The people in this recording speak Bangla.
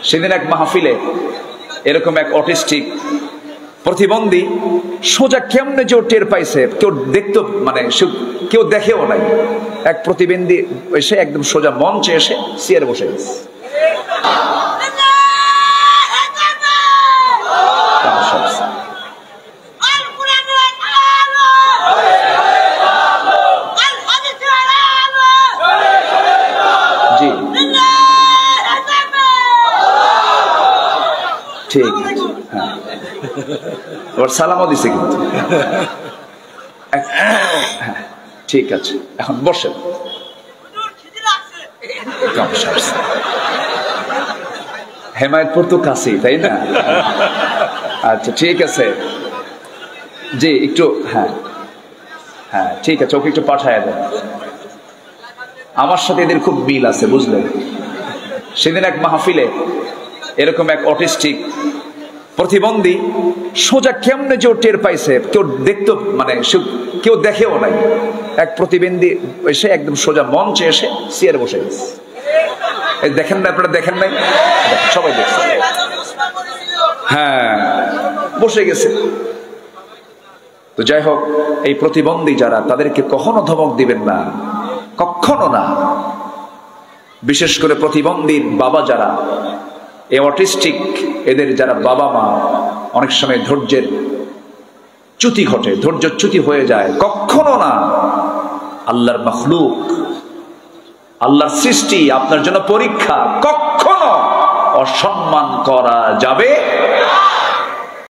সেদিন এক মাহফিলে এরকম এক অটিস্টিক প্রতিবন্ধী সোজা কেমনে যে টের পাইছে, কেউ দেখতো মানে কেউ দেখেও নাই, এক প্রতিবন্ধী এসে একদম সোজা মঞ্চে এসে চেয়ারে বসে গেছে। জি ঠিক, হ্যাঁ, ওর সালামও দিছে কিন্তু। ঠিক আছে, এখন বসেন। হেমায়তপুর তো কাছেই, তাই না? আচ্ছা ঠিক আছে, জি একটু, হ্যাঁ হ্যাঁ ঠিক আছে, ওকে একটু পাঠায় দেন। আমার সাথে এদের খুব মিল আছে, বুঝলেন? সেদিন এক মাহফিলে এরকম এক অটিস্টিক প্রতিবন্ধী সোজা কেমনে যে টের পাইছে, কেউ দেখতো মানে কেউ দেখেও নাই, এক প্রতিবন্ধী এসে একদম সোজা মঞ্চে এসে চেয়ারে বসে গেছে। দেখেন না আপনারা? দেখেন নাই? সবাই দেখছে, হ্যাঁ বসে গেছে। তো যাই হোক, এই প্রতিবন্ধী যারা, তাদেরকে কখনো ধমক দিবেন না, কখনো না। বিশেষ করে প্রতিবন্ধীর বাবা যারা, এই অটিস্টিক এদের যারা বাবা মা, অনেক সময় ধৈর্যের চ্যুতি ঘটে, ধৈর্যচ্যুতি হয়ে যায়। কখনো না। আল্লাহর মাখলুক, আল্লাহর সৃষ্টি, আপনার জন্য পরীক্ষা, কখনো অসম্মান করা যাবে